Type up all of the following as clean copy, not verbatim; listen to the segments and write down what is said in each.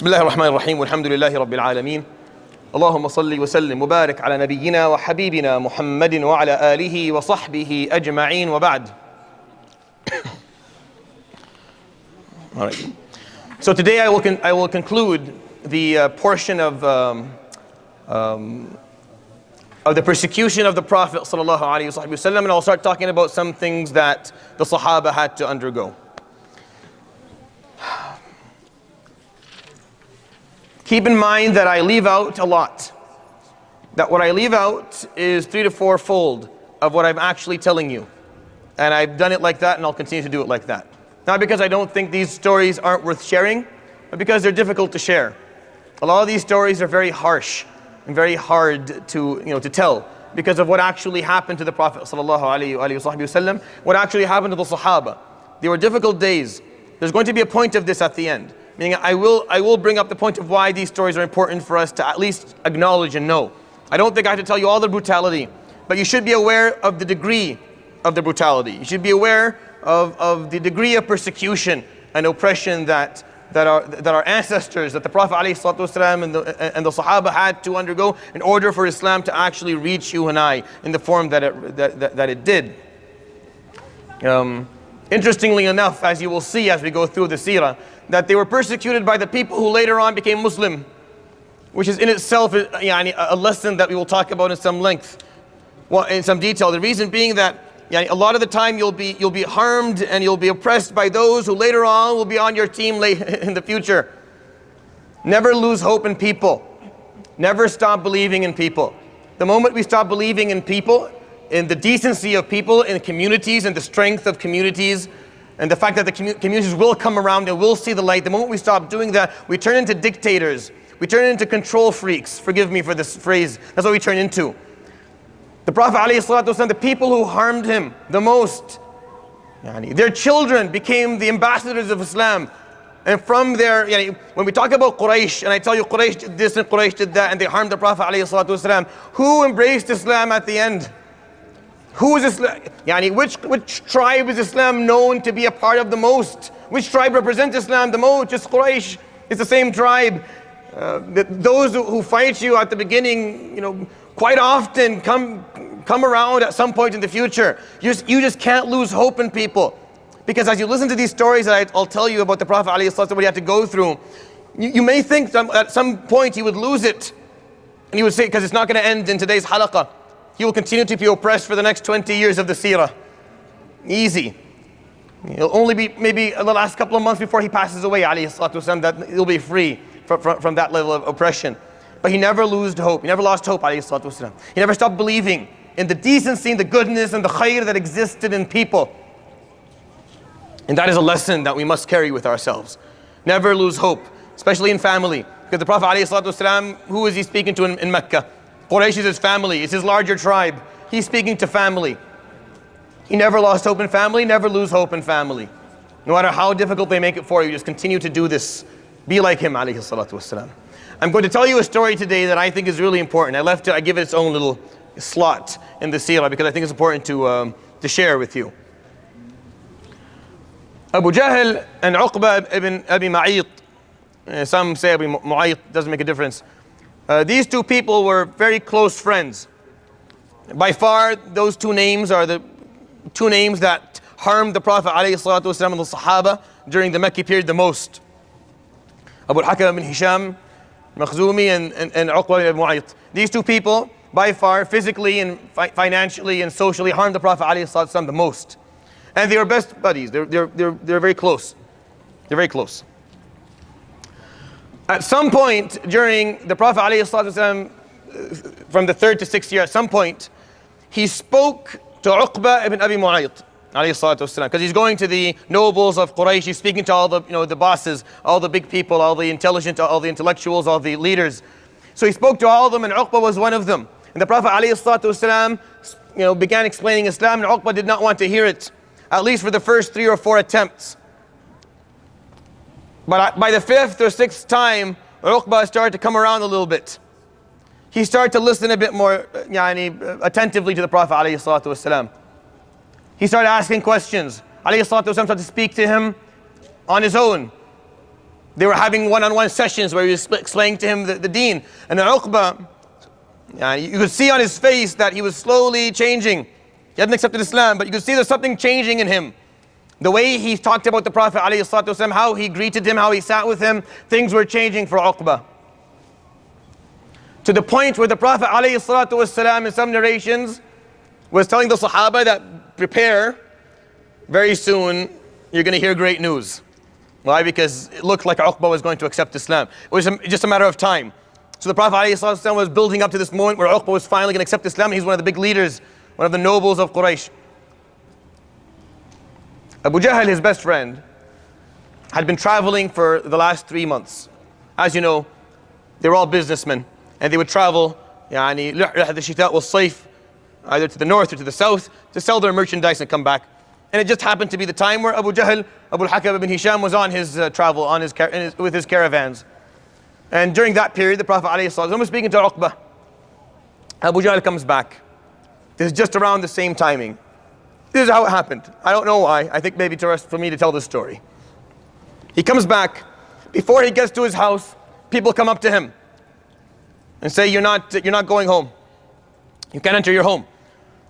بسم الله الرحمن الرحيم والحمد لله رب العالمين اللهم صل وسلم وبارك على نبينا وحبيبنا محمد وعلى آله وصحبه أجمعين وبعد. All right. So today I will conclude the portion of the persecution of the Prophet sallallahu alaihi wasallam, and I'll start talking about some things that the Sahaba had to undergo. Keep in mind that I leave out a lot. That what I leave out is 3 to 4 fold of what I'm actually telling you. And I've done it like that, and I'll continue to do it like that. Not because I don't think these stories aren't worth sharing, but because they're difficult to share. A lot of these stories are very harsh and very hard to tell because of what actually happened to the Prophet sallallahu alaihi wasallam, what actually happened to the Sahaba. They were difficult days. There's going to be a point of this at the end. Meaning I will bring up the point of why these stories are important for us to at least acknowledge and know. I don't think I have to tell you all the brutality, but you should be aware of the degree of the brutality. You should be aware of the degree of persecution and oppression that our ancestors, that the Prophet ﷺ and the Sahaba had to undergo in order for Islam to actually reach you and I in the form that it did. Interestingly enough, as you will see as we go through the Seerah, that they were persecuted by the people who later on became Muslim, which is in itself a lesson that we will talk about in some length, in some detail. The reason being that a lot of the time you'll be harmed and you'll be oppressed by those who later on will be on your team in the future. Never lose hope in people. Never stop believing in people. The moment we stop believing in people, in the decency of people, in communities, and the strength of communities, and the fact that the communities will come around and will see the light, the moment we stop doing that, we turn into dictators. We turn into control freaks. Forgive me for this phrase. That's what we turn into. The Prophet ﷺ, the people who harmed him the most, their children became the ambassadors of Islam. And from there, when we talk about Quraysh, and I tell you Quraysh did this and Quraysh did that, and they harmed the Prophet ﷺ, who embraced Islam at the end? Who is Islam? Which tribe is Islam known to be a part of the most? Which tribe represents Islam the most? Just Quraysh. It's the same tribe. Those who fight you at the beginning, quite often come around at some point in the future. You just can't lose hope in people. Because as you listen to these stories that I'll tell you about the Prophet ﷺ, what he had to go through, you may think that at some point he would lose it. And he would say, because it's not going to end in today's halaqah. He will continue to be oppressed for the next 20 years of the Seerah. Easy. It'll only be maybe the last couple of months before he passes away, ﷺ, that he'll be free from that level of oppression. But he never lost hope. He never lost hope, ﷺ. He never stopped believing in the decency, and the goodness, and the khair that existed in people. And that is a lesson that we must carry with ourselves. Never lose hope, especially in family. Because the Prophet ﷺ, who is he speaking to in Mecca? Quraysh is his family, it's his larger tribe. He's speaking to family. He never lost hope in family, never lose hope in family. No matter how difficult they make it for you, just continue to do this. Be like him, alayhi salatu wasalam. I'm going to tell you a story today that I think is really important. I give it its own little slot in the Seerah because I think it's important to share with you. Abu Jahl and Uqba Ibn Mu3yad, some say Ibn Mu3yad, doesn't make a difference. These two people were very close friends. By far, those two names are the two names that harmed the Prophet ﷺ and the Sahaba during the Mecca period the most. Abu al-Hakam ibn Hisham, Makhzumi, and Uqba Ibn Mu3yad. These two people, by far, physically and financially and socially, harmed the Prophet ﷺ the most. And they were best buddies. They're very close. They're very close. At some point during the Prophet ﷺ, from the 3rd to 6th year, at some point, he spoke to Uqba ibn Mu3yad, because he's going to the nobles of Quraysh. He's speaking to all the bosses, all the big people, all the intelligent, all the intellectuals, all the leaders. So he spoke to all of them, and Uqba was one of them. And the Prophet ﷺ, began explaining Islam, and Uqba did not want to hear it, at least for the first 3 or 4 attempts. But by the 5th or 6th time, Uqba started to come around a little bit. He started to listen a bit more attentively to the Prophet ﷺ. He started asking questions. ﷺ started to speak to him on his own. They were having one-on-one sessions where he was explaining to him the deen. And then Uqba, you could see on his face that he was slowly changing. He hadn't accepted Islam, but you could see there's something changing in him. The way he talked about the Prophet ﷺ, how he greeted him, how he sat with him, things were changing for Uqba. To the point where the Prophet ﷺ, in some narrations, was telling the Sahaba that prepare, very soon you're going to hear great news. Why? Because it looked like Uqba was going to accept Islam. It was just a matter of time. So the Prophet ﷺ was building up to this moment where Uqba was finally going to accept Islam. He's one of the big leaders, one of the nobles of Quraysh. Abu Jahl, his best friend, had been traveling for the last 3 months. As you know, they were all businessmen, and they would travel رحلة الشتاء والصيف, either to the north or to the south, to sell their merchandise and come back. And it just happened to be the time where Abu Jahl, Abu al-Hakam ibn Hisham, was on his travel with his caravans. And during that period, the Prophet ﷺ was speaking to Uqba. Abu Jahl comes back. This is just around the same timing. This is how it happened. I don't know why. I think maybe for me to tell this story. He comes back. Before he gets to his house, people come up to him and say, you're not going home. You can't enter your home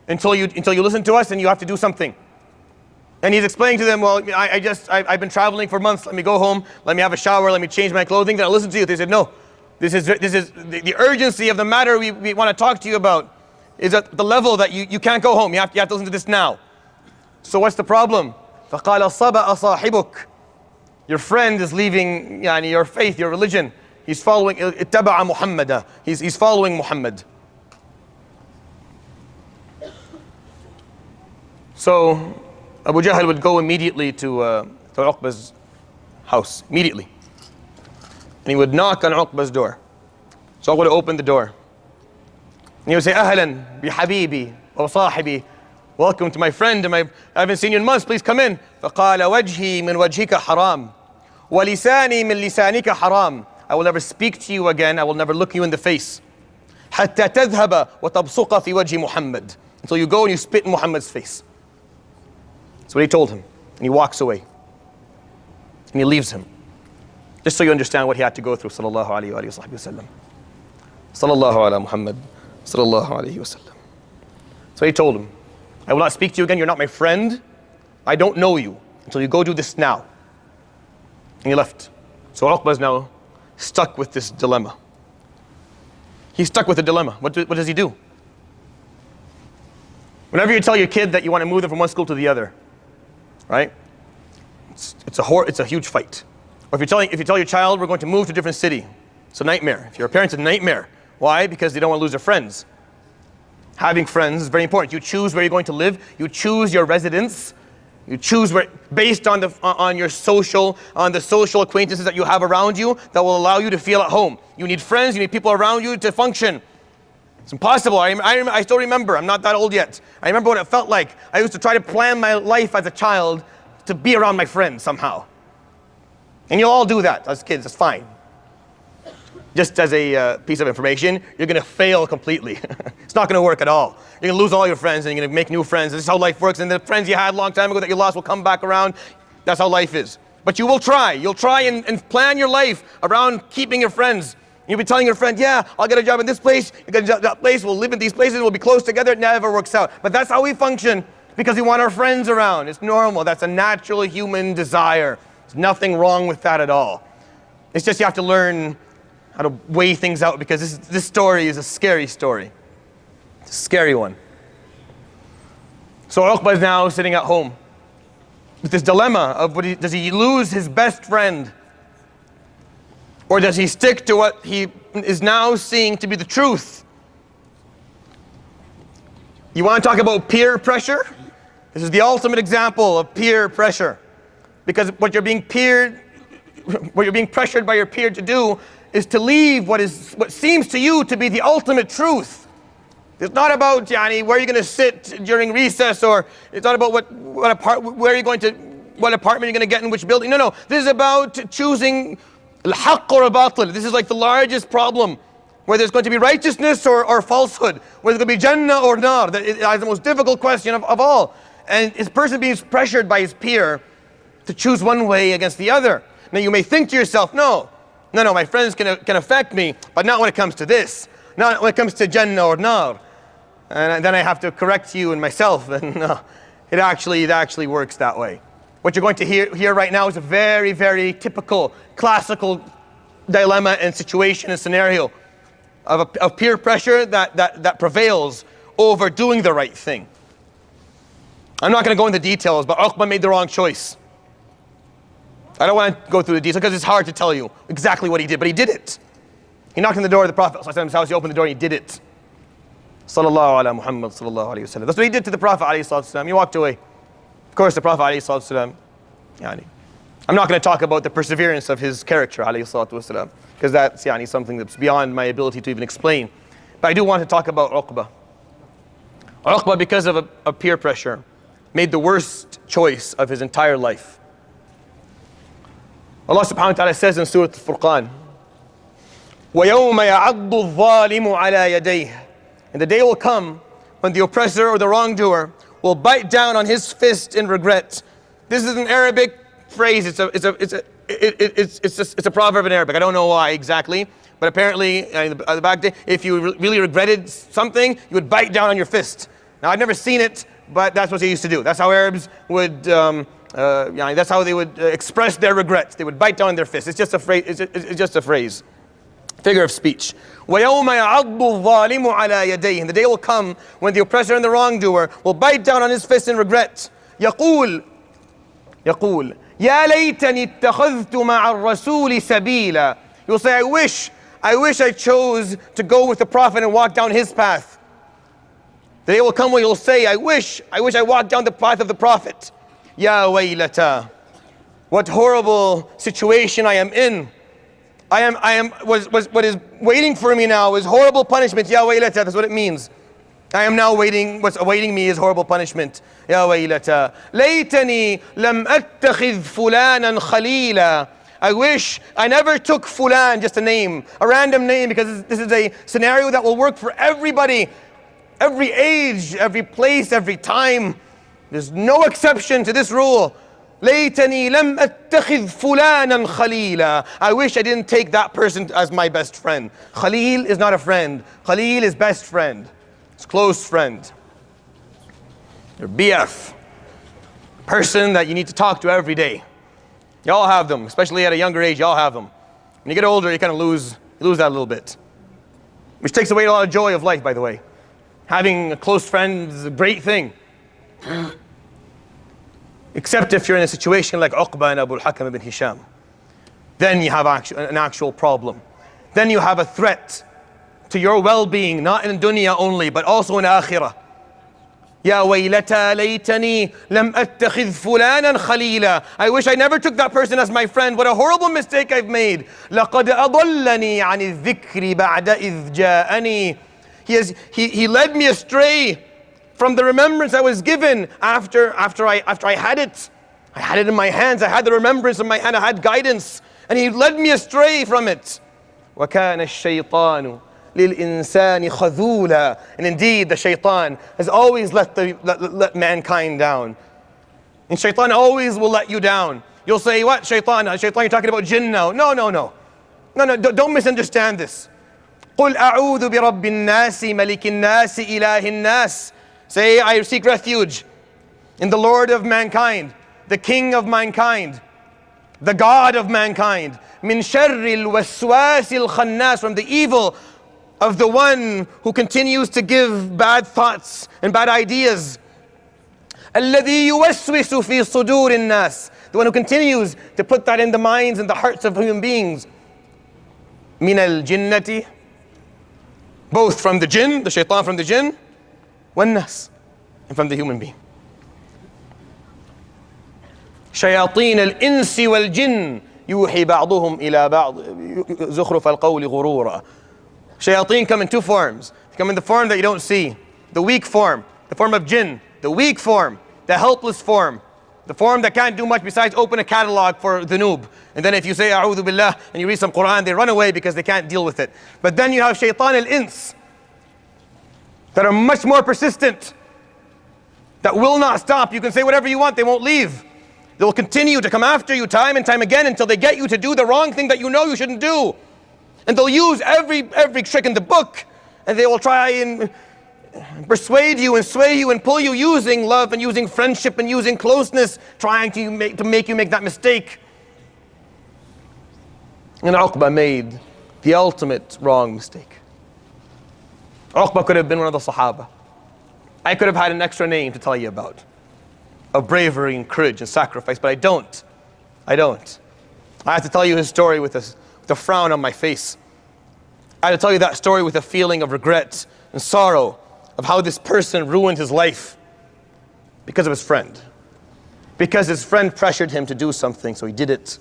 until you listen to us, and you have to do something. And he's explaining to them, well, I've been traveling for months. Let me go home. Let me have a shower. Let me change my clothing. Then I'll listen to you. They said, no. This is the urgency of the matter we want to talk to you about is at the level that you can't go home. You have to listen to this now. So what's the problem? فَقَالَ صَبَأَ صَاحِبُكَ. Your friend is leaving your faith, your religion. He's following اتَّبَعَ مُحَمَّدًا. He's following Muhammad. So Abu Jahl would go immediately to Uqba's house, immediately. And he would knock on Uqba's door. So Uqba would open the door. And he would say, أهلا بحبيبي وصاحبي. Welcome to my friend, I haven't seen you in months, please come in. فقال وجهي من وجهك حرام ولساني من لسانك حرام. I will never speak to you again, I will never look you in the face. حتى تذهب وتبصق في وجه محمد. Until you go and you spit in Muhammad's face. That's what he told him. And he walks away. And he leaves him. Just so you understand what he had to go through. Sallallahu alayhi wa sallam. Sallallahu ala Muhammad. Sallallahu alayhi wa sallam. So he told him, I will not speak to you again. You're not my friend. I don't know you until you go do this now. And he left. So Uqba is now stuck with this dilemma. He's stuck with a dilemma. What does he do? Whenever you tell your kid that you want to move them from one school to the other, right? It's a huge fight. Or if you tell your child we're going to move to a different city, it's a nightmare. If you're a parent, it's a nightmare. Why? Because they don't want to lose their friends. Having friends is very important. You choose where you're going to live. You choose your residence. You choose where, based on the social acquaintances that you have around you that will allow you to feel at home. You need friends. You need people around you to function. It's impossible. I still remember. I'm not that old yet. I remember what it felt like. I used to try to plan my life as a child to be around my friends somehow. And you'll all do that as kids. It's fine. Just as a piece of information, you're going to fail completely. It's not going to work at all. You're going to lose all your friends and you're going to make new friends. This is how life works. And the friends you had a long time ago that you lost will come back around. That's how life is. But you will try. You'll try and plan your life around keeping your friends. You'll be telling your friend, yeah, I'll get a job in this place. You get a job in that place. We'll live in these places. We'll be close together. It never works out. But that's how we function because we want our friends around. It's normal. That's a natural human desire. There's nothing wrong with that at all. It's just you have to learn how to weigh things out because this story is a scary story. It's a scary one. So Uqba is now sitting at home with this dilemma of does he lose his best friend? Or does he stick to what he is now seeing to be the truth? You want to talk about peer pressure? This is the ultimate example of peer pressure. Because what you're being pressured by your peer to do is to leave what seems to you to be the ultimate truth. It's not about where you're going to sit during recess, or it's not about what apartment you're going to get in which building. No. This is about choosing al-haqq or batil. This is like the largest problem, where there's going to be righteousness or falsehood, where there's going to be Jannah or Nar. That is the most difficult question of all. And this person being pressured by his peer to choose one way against the other. Now you may think to yourself, no, my friends can affect me, but not when it comes to this. Not when it comes to Jannah or Nar. And then I have to correct you and myself. And no, it actually works that way. What you're going to hear right now is a very, very typical, classical dilemma and situation and scenario of peer pressure that prevails over doing the right thing. I'm not going to go into details, but Uqba made the wrong choice. I don't want to go through the details because it's hard to tell you exactly what he did, but he did it. He knocked on the door of the Prophet ﷺ's house, he opened the door and he did it. Sallallahu ala Muhammad sallallahu alayhi wa sallam. That's what he did to the Prophet ﷺ. He walked away. Of course, the Prophet ﷺ, I'm not going to talk about the perseverance of his character ﷺ, because that's something that's beyond my ability to even explain. But I do want to talk about Uqba. Uqba, because of a peer pressure, made the worst choice of his entire life. Allah subhanahu wa ta'ala says in Surah Al-Furqan, وَيَوْمَ يَعَضُّ الظَّالِمُ عَلَى يَدَيْهِ. And the day will come when the oppressor or the wrongdoer will bite down on his fist in regret. This is an Arabic phrase. It's a proverb in Arabic. I don't know why exactly, but apparently the back day, if you really regretted something, you would bite down on your fist. Now I've never seen it, but that's what they used to do. That's how Arabs would, that's how they would express their regrets. They would bite down on their fist. It's just a phrase. It's just a phrase, figure of speech. وَيَوْمَ يَعَضُّ الظَّالِمُ عَلَى يَدَيْهِ. And the day will come when the oppressor and the wrongdoer will bite down on his fist in regret. يقول يا ليتني اتخذت مع الرسول سبيلا. He will say, I wish I chose to go with the Prophet and walk down his path. The day will come when you'll say, I wish I walked down the path of the Prophet. Ya waylata. What horrible situation I am in. What is waiting for me now is horrible punishment. Ya waylata, that's what it means. I am now waiting, what's awaiting me is horrible punishment. Ya waylata. Laytani lam attakhidh fulanan khalila. I wish I never took fulan, just a name, a random name, because this is a scenario that will work for everybody. Every age, every place, every time. There's no exception to this rule. لَيْتَنِي لَمْ أَتَّخِذْ فُلَانًا خَلِيلًا. I wish I didn't take that person as my best friend. Khalil is not a friend. Khalil is best friend. It's close friend. Your BF. Person that you need to talk to every day. You all have them, especially at a younger age, you all have them. When you get older, you kind of lose that a little bit. Which takes away a lot of joy of life, by the way. Having a close friend is a great thing. Except if you're in a situation like Uqba and Abu al-Hakam ibn Hisham. Then you have an actual problem. Then you have a threat to your well-being, not in dunya only, but also in akhirah. Ya waylata laytani lam attakhidh fulanan khalila. I wish I never took that person as my friend. What a horrible mistake I've made. Laqad adallani 'ani adh-dhikri ba'da idh ja'ani. He led me astray from the remembrance I was given after I had it. I had it in my hands. I had the remembrance in my hand. I had guidance, and he led me astray from it. وَكَانَ الشَّيْطَانُ لِلْإِنسَانِ خَذُولًا. And indeed, the shaitan has always let mankind down. And shaitan always will let you down. You'll say, what, shaitan? Shaitan, you're talking about jinn now. No, don't misunderstand this. قُلْ أَعُوذُ بِرَبِّ النَّاسِ مَلِكِ النَّاسِ إِلَهِ النَّاسِ. Say, I seek refuge in the Lord of mankind, the King of mankind, the God of mankind. مِنْ شَرِّ الْوَسْوَاسِ الْخَنَّاسِ. From the evil of the one who continues to give bad thoughts and bad ideas. الَّذِي يُوَسْوِسُ فِي صُدُورِ النَّاسِ. The one who continues to put that in the minds and the hearts of human beings. مِنَ الْجِنَّةِ. Both from the jinn, the shaitan from the jinn, وَالنَّاسِ, and from the human being. شَيَاطِينَ الْإِنسِ وَالْجِنِّ يُوحِي بَعْضُهُمْ إِلَى بَعْضٍ زُخْرُفَ الْقَوْلِ غُرُورًا. Shayateen come in two forms. They come in the form that you don't see. The weak form, the form of jinn. The weak form, the helpless form. The form that can't do much besides open a catalog for dhunub. And then if you say A'udhu Billah and you read some Quran, they run away because they can't deal with it. But then you have Shaitan al-Ins that are much more persistent, that will not stop. You can say whatever you want, they won't leave. They will continue to come after you time and time again until they get you to do the wrong thing that you know you shouldn't do. And they'll use every trick in the book, and they will try and persuade you and sway you and pull you using love and using friendship and using closeness, trying to make you make that mistake. And Uqba made the ultimate wrong mistake. Uqba could have been one of the Sahaba. I could have had an extra name to tell you about, of bravery and courage and sacrifice, but I don't. I have to tell you his story with a frown on my face. I have to tell you that story with a feeling of regret and sorrow of how this person ruined his life because of his friend. Because his friend pressured him to do something, so he did it.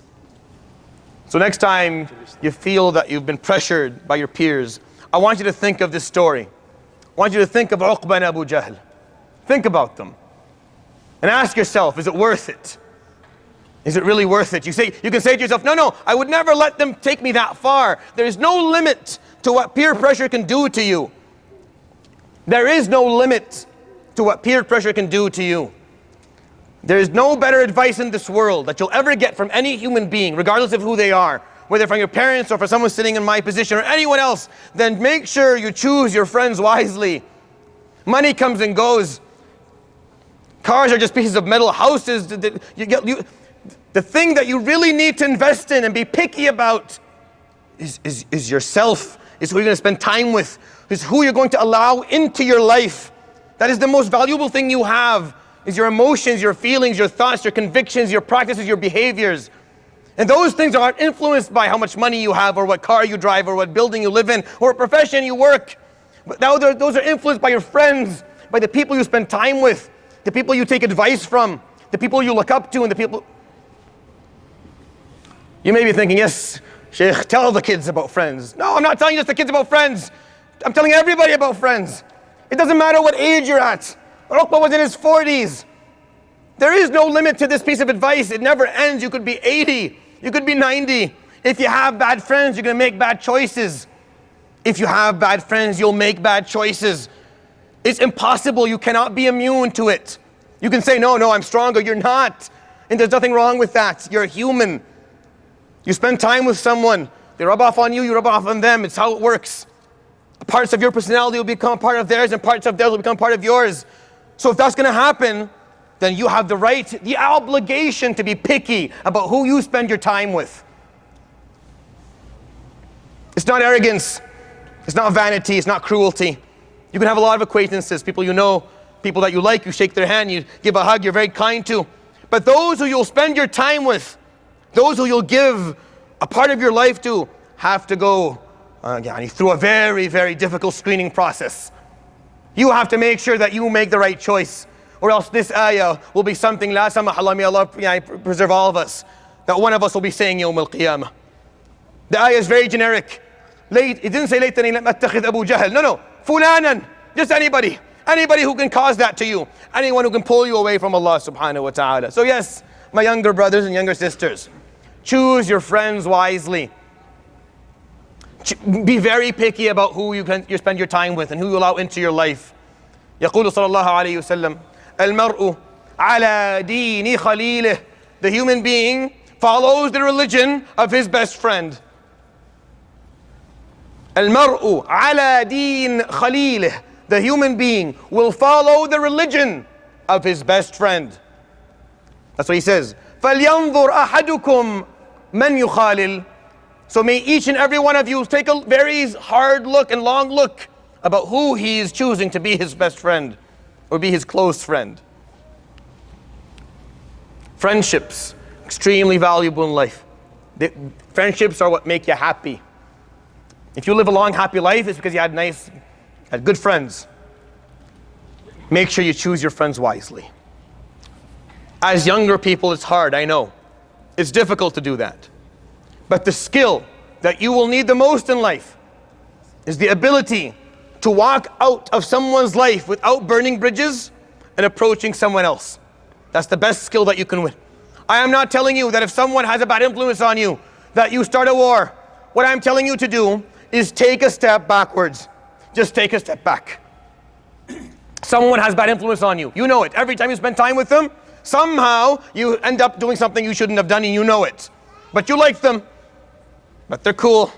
So next time you feel that you've been pressured by your peers, I want you to think of this story. I want you to think of Uqba and Abu Jahl. Think about them. And ask yourself, is it worth it? Is it really worth it? You can say to yourself, no, I would never let them take me that far. There is no limit to what peer pressure can do to you. There is no limit to what peer pressure can do to you. There is no better advice in this world that you'll ever get from any human being, regardless of who they are, whether from your parents or from someone sitting in my position or anyone else, then make sure you choose your friends wisely. Money comes and goes. Cars are just pieces of metal. Houses, the thing that you really need to invest in and be picky about is yourself, is who you're going to spend time with, is who you're going to allow into your life. That is the most valuable thing you have, is your emotions, your feelings, your thoughts, your convictions, your practices, your behaviors. And those things are influenced by how much money you have, or what car you drive, or what building you live in, or what profession you work. But now those are influenced by your friends, by the people you spend time with, the people you take advice from, the people you look up to, and the people... You may be thinking, yes, Sheikh, tell the kids about friends. No, I'm not telling just the kids about friends. I'm telling everybody about friends. It doesn't matter what age you're at. Uqba was in his 40s. There is no limit to this piece of advice. It never ends. You could be 80. You could be 90. If you have bad friends, you're going to make bad choices. If you have bad friends, you'll make bad choices. It's impossible. You cannot be immune to it. You can say, no, I'm stronger. You're not. And there's nothing wrong with that. You're a human. You spend time with someone. They rub off on you, you rub off on them. It's how it works. Parts of your personality will become part of theirs, and parts of theirs will become part of yours. So if that's going to happen, then you have the right, the obligation to be picky about who you spend your time with. It's not arrogance. It's not vanity. It's not cruelty. You can have a lot of acquaintances, people you know, people that you like, you shake their hand, you give a hug, you're very kind to. But those who you'll spend your time with, those who you'll give a part of your life to, have to go through a very, very difficult screening process. You have to make sure that you make the right choice, or else this ayah will be something, la samah, may Allah preserve all of us, that one of us will be saying Yawm al-Qiyamah. The ayah is very generic. It didn't say laytani lam attakhidh Abu Jahl. No, fulanan, just anybody. Anybody who can cause that to you. Anyone who can pull you away from Allah subhanahu wa ta'ala. So yes, my younger brothers and younger sisters, choose your friends wisely. Be very picky about who you spend your time with and who you allow into your life. يقول صلى الله عليه وسلم المرء على دين خليله. The human being follows the religion of his best friend. المرء على دين خليله. The human being will follow the religion of his best friend. That's what he says. فَلْيَنْظُرْ أَحَدُكُمْ مَنْ يُخَالِلْ. So may each and every one of you take a very hard look and long look about who he is choosing to be his best friend or be his close friend. Friendships, extremely valuable in life. Friendships are what make you happy. If you live a long, happy life, it's because you had good friends. Make sure you choose your friends wisely. As younger people, it's hard, I know. It's difficult to do that. But the skill that you will need the most in life is the ability to walk out of someone's life without burning bridges and approaching someone else. That's the best skill that you can win. I am not telling you that if someone has a bad influence on you, that you start a war. What I'm telling you to do is take a step backwards. Just take a step back. Someone has bad influence on you. You know it. Every time you spend time with them, somehow you end up doing something you shouldn't have done and you know it. But you like them. But they're cool.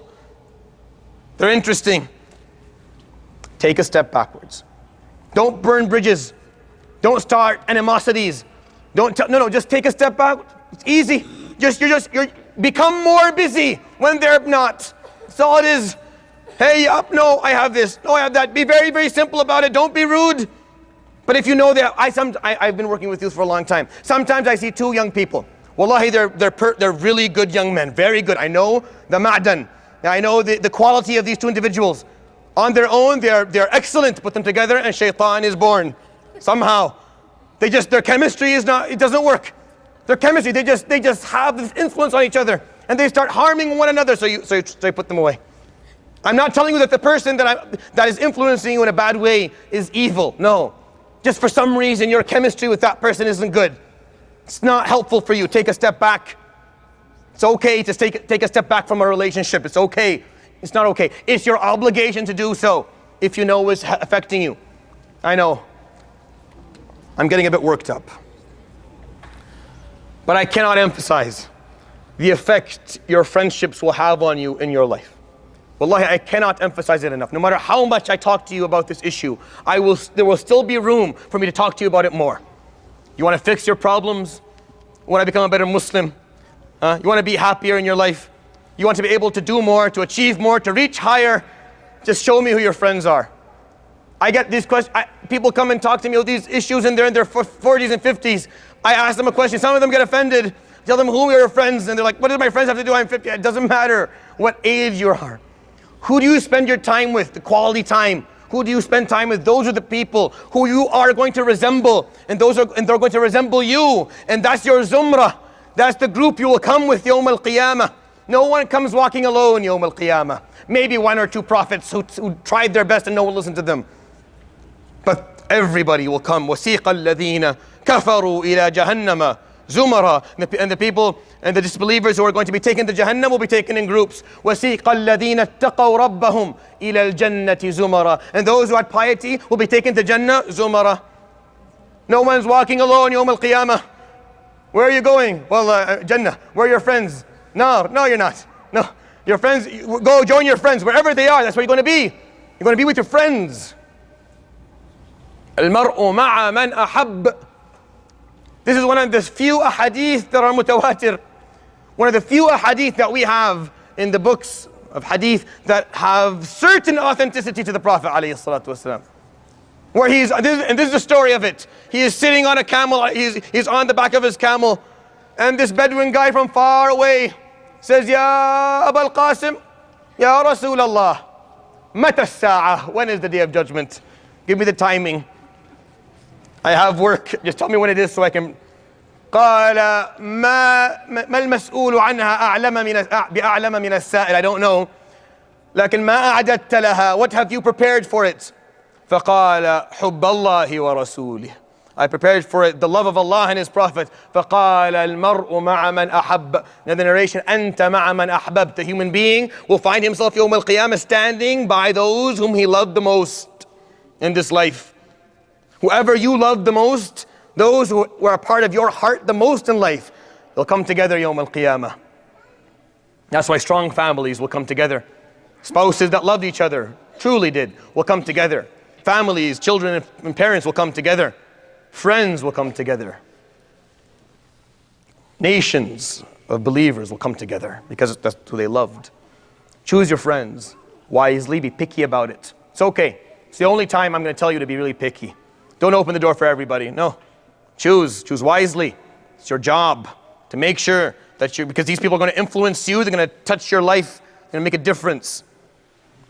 They're interesting. Take a step backwards. Don't burn bridges. Don't start animosities. Just take a step back. It's easy. You become more busy when they're not. That's all it is. Hey, up, no, I have this, no, I have that. Be very, very simple about it. Don't be rude. But if you know that, I've been working with youth for a long time. Sometimes I see two young people. Wallahi, they're really good young men, very good. I know the ma'dan. I know the quality of these two individuals. On their own, they're excellent. Put them together and shaitan is born. Somehow. Their chemistry is not, it doesn't work. Their chemistry, they just have this influence on each other. And they start harming one another, so you put them away. I'm not telling you that the person that is influencing you in a bad way is evil. No. Just for some reason, your chemistry with that person isn't good. It's not helpful for you. Take a step back. It's okay to take a step back from a relationship. It's okay. It's not okay. It's your obligation to do so if you know it's affecting you. I know. I'm getting a bit worked up. But I cannot emphasize the effect your friendships will have on you in your life. Wallahi, I cannot emphasize it enough. No matter how much I talk to you about this issue, there will still be room for me to talk to you about it more. You want to fix your problems? You want to become a better Muslim? You want to be happier in your life? You want to be able to do more, to achieve more, to reach higher? Just show me who your friends are. I get these questions. People come and talk to me about these issues and they're in their 40s and 50s. I ask them a question. Some of them get offended. Tell them who are your friends. And they're like, what do my friends have to do? I'm 50. It doesn't matter what age you are. Who do you spend your time with? The quality time. Who do you spend time with? Those are the people who you are going to resemble. And they're going to resemble you. And that's your zumrah. That's the group you will come with Yawm al-Qiyamah. No one comes walking alone Yawm al-Qiyamah. Maybe one or two prophets who tried their best and no one listened to them. But everybody will come. وَسِيقَ الَّذِينَ كَفَرُوا إِلَى جَهَنَّمَ زُمَرًا. And the people and the disbelievers who are going to be taken to Jahannam will be taken in groups. وَسِيقَ الَّذِينَ اتَّقَوْا رَبَّهُمْ إِلَى الْجَنَّةِ زُمَرًا. And those who had piety will be taken to Jannah zumara. No one's walking alone Yawm al-Qiyamah. Where are you going? Well, Jannah. Where are your friends? No, you're not. No, your friends, go join your friends. Wherever they are, that's where you're going to be. You're going to be with your friends. الْمَرْءُ مَعَ مَنْ أَحَبَّ. This is one of the few ahadith that are mutawatir. One of the few ahadith that we have in the books of hadith that have certain authenticity to the Prophet ﷺ. Where and this is the story of it. He is sitting on a camel, he's on the back of his camel, and this Bedouin guy from far away says, Ya Aba al-Qasim, Ya Rasulallah, Mata as-sa'ah, when is the day of judgment? Give me the timing. I have work, just tell me when it is so I can. قال ما المسؤول عنها بأعلم من السائل. I don't know. لكن ما أعددت لها. What have you prepared for it? فقال حب الله ورسوله. I prepared for it the love of Allah and His Prophet. فقال المرء مع من أحب. In the narration, أنت مع من أحببت. The human being will find himself يوم القيامة standing by those whom he loved the most in this life. Whoever you love the most, those who were a part of your heart the most in life, they'll come together Yawm al-Qiyamah. That's why strong families will come together. Spouses that loved each other, truly did, will come together. Families, children and parents will come together. Friends will come together. Nations of believers will come together because that's who they loved. Choose your friends wisely, be picky about it. It's okay. It's the only time I'm going to tell you to be really picky. Don't open the door for everybody. No. Choose wisely. It's your job to make sure that because these people are going to influence you, they're going to touch your life, they're going to make a difference.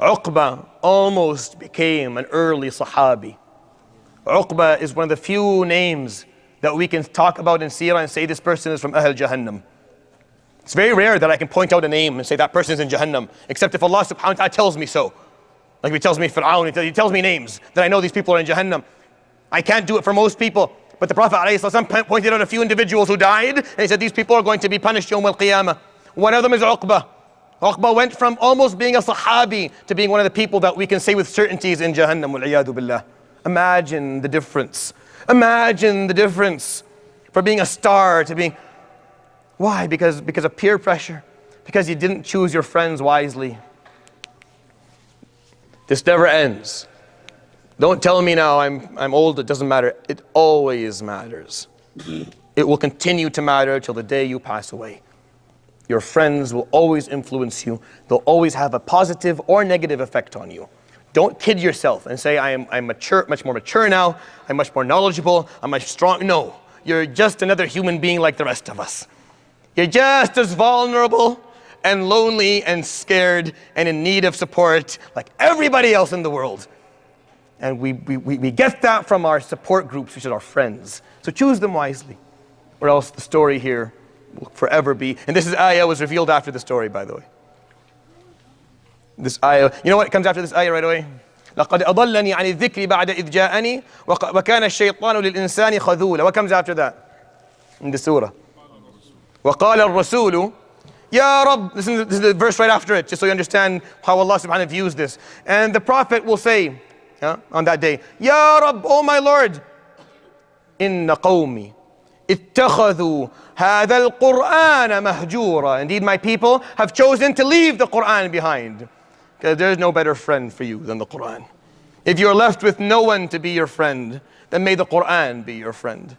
Uqba almost became an early Sahabi. Uqba is one of the few names that we can talk about in Seerah and say this person is from Ahl Jahannam. It's very rare that I can point out a name and say that person is in Jahannam, except if Allah subhanahu wa ta'ala tells me so. Like He tells me Fir'aun, He tells me names, that I know these people are in Jahannam. I can't do it for most people. But the Prophet ﷺ pointed out a few individuals who died, and he said these people are going to be punished Yawm al-Qiyamah. One of them is Uqba. Uqba went from almost being a Sahabi to being one of the people that we can say with certainty is in Jahannam, wal-iyadu billah. Imagine the difference. Imagine the difference from being a star to being... Why? Because of peer pressure. Because you didn't choose your friends wisely. This never ends. Don't tell me now I'm old, it doesn't matter. It always matters. It will continue to matter till the day you pass away. Your friends will always influence you. They'll always have a positive or negative effect on you. Don't kid yourself and say, I'm mature, much more mature now, I'm much more knowledgeable, I'm much strong. No, you're just another human being like the rest of us. You're just as vulnerable and lonely and scared and in need of support like everybody else in the world. And we get that from our support groups, which is our friends. So choose them wisely, or else the story here will forever be. And this ayah was revealed after the story, by the way. This ayah, you know what comes after this ayah right away? لَقَدْ أَضَلَّنِي عَنِ الذِّكْرِ بَعْدَ إِذْ جَاءَنِي وَكَانَ الشَّيْطَانُ لِلْإِنسَانِ خَذُولًا. What comes after that in the surah? وَقَالَ الرَّسُولُ Ya Rabb. This is the verse right after it, just so you understand how Allah subhanahu wa ta'ala views this. And the Prophet will say, on that day, Ya Rabb, oh my Lord, inna qawmi ittakhadhu hadha al-Qur'ana mahjura. Indeed, my people have chosen to leave the Qur'an behind. Because there is no better friend for you than the Qur'an. If you're left with no one to be your friend, then may the Qur'an be your friend.